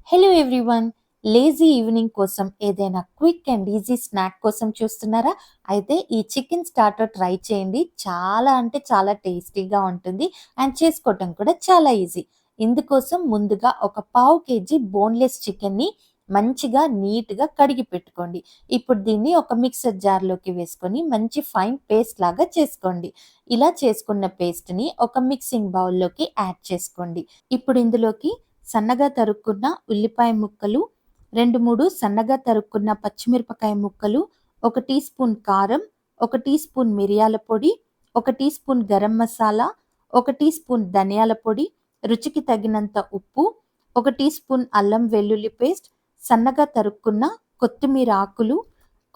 Hello everyone. Lazy evening కోసం ఏదైనా quick and easy snack కోసం చూస్తున్నారా? అయితే ఈ చికెన్ స్టార్టర్ ట్రై చేయండి. చాలా అంటే చాలా టేస్టీగా ఉంటుంది అండ్ చేసుకోవటం కూడా చాలా ఈజీ. ఇందుకోసం ముందుగా ఒక పావు కేజీ బోన్లెస్ చికెన్ని మంచిగా నీట్‌గా కడిగి పెట్టుకోండి. ఇప్పుడు దీన్ని ఒక మిక్సర్ జార్‌లోకి వేసుకొని మంచి ఫైన్ పేస్ట్ లాగా చేసుకోండి. ఇలా చేసుకున్న పేస్ట్‌ని ఒక మిక్సింగ్ బౌల్‌లోకి యాడ్ చేసుకోండి. ఇప్పుడు ఇందులోకి సన్నగా తరుక్కున్న ఉల్లిపాయ ముక్కలు, 2, 3 సన్నగా తరుక్కున్న పచ్చిమిరపకాయ ముక్కలు, 1 టీ స్పూన్ కారం, 1 టీ స్పూన్ మిరియాల పొడి, 1 teaspoon garam masala, 1 teaspoon ధనియాల పొడి, రుచికి తగినంత ఉప్పు, 1 టీ స్పూన్ అల్లం వెల్లుల్లి పేస్ట్, సన్నగా తరుక్కున్న కొత్తిమీర ఆకులు,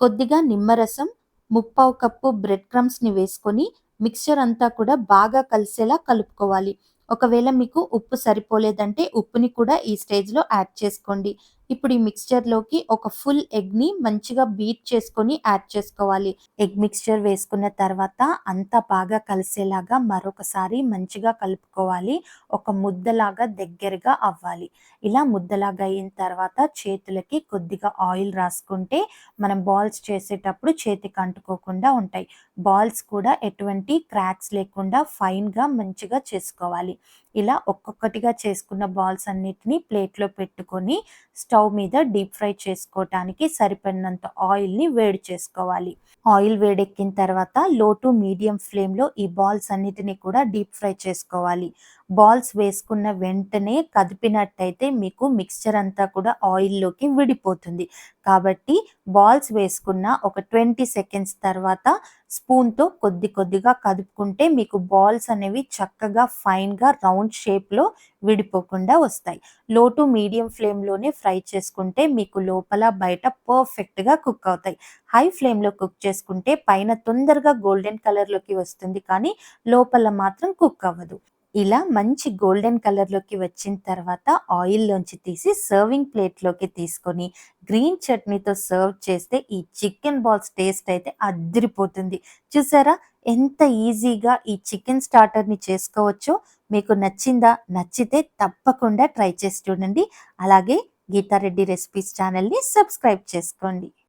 కొద్దిగా నిమ్మరసం, ముప్పావు కప్పు బ్రెడ్ క్రమ్స్‌ని వేసుకొని మిక్స్చర్ అంతా కూడా బాగా కలిసేలా కలుపుకోవాలి. ఒకవేళ మీకు ఉప్పు సరిపోలేదంటే ఉప్పుని కూడా ఈ స్టేజ్‌లో యాడ్ చేసుకోండి. ఇప్పుడు ఈ మిక్స్చర్‌లోకి ఒక ఫుల్ ఎగ్‌ని మంచిగా బీట్ చేసుకొని యాడ్ చేసుకోవాలి. ఎగ్ మిక్స్చర్ వేసుకున్న తర్వాత అంతా బాగా కలిసేలాగా మరొకసారి మంచిగా కలుపుకోవాలి. ఒక ముద్దలాగా దగ్గరగా అవ్వాలి. ఇలా ముద్దలాగా అయిన తర్వాత చేతులకి కొద్దిగా ఆయిల్ రాసుకుంటే మనం బాల్స్ చేసేటప్పుడు చేతికి అంటుకోకుండా ఉంటాయి. బాల్స్ కూడా ఎటువంటి క్రాక్స్ లేకుండా ఫైన్‌గా మంచిగా చేసుకోవాలి. ఇలా ఒక్కొక్కటిగా చేసుకున్న బాల్స్ అన్నిటిని ప్లేట్‌లో పెట్టుకొని స్టవ్ మీద డీప్ ఫ్రై చేసుకోవటానికి సరిపడినంత ఆయిల్‌ని వేడి చేసుకోవాలి. ఆయిల్ వేడెక్కిన తర్వాత లో టు మీడియం ఫ్లేమ్‌లో ఈ బాల్స్ అన్నిటిని కూడా డీప్ ఫ్రై చేసుకోవాలి. బాల్స్ వేసుకున్న వెంటనే కదిపినట్టయితే మీకు మిక్స్చర్ అంతా కూడా ఆయిల్‌లోకి విడిపోతుంది. కాబట్టి బాల్స్ వేసుకున్న ఒక 20 సెకండ్స్ తర్వాత స్పూన్‌తో కొద్ది కొద్దిగా కదుపుకుంటే మీకు బాల్స్ అనేవి చక్కగా ఫైన్‌గా రౌండ్ షేప్‌లో విడిపోకుండా వస్తాయి. లో టు మీడియం ఫ్లేమ్‌లోనే ఫ్రై చేసుకుంటే మీకు లోపల బయట పర్ఫెక్ట్‌గా కుక్ అవుతాయి. హై ఫ్లేమ్‌లో కుక్ చేసుకుంటే పైన తొందరగా గోల్డెన్ కలర్‌లోకి వస్తుంది కానీ లోపల మాత్రం కుక్ అవ్వదు. ఇలా మంచి గోల్డెన్ కలర్‌లోకి వచ్చిన తర్వాత ఆయిల్‌లోంచి తీసి సర్వింగ్ ప్లేట్‌లోకి తీసుకొని గ్రీన్ చట్నీతో సర్వ్ చేస్తే ఈ చికెన్ బాల్స్ టేస్ట్ అయితే అద్దిరిపోతుంది. చూసారా? ఎంత ఈజీగా ఈ చికెన్ స్టార్టర్‌ని చేసుకోవచ్చో. మీకు నచ్చిందా? నచ్చితే తప్పకుండా ట్రై చేసి చూడండి. అలాగే గీతారెడ్డి రెసిపీస్ ఛానల్‌ని సబ్స్క్రైబ్ చేసుకోండి.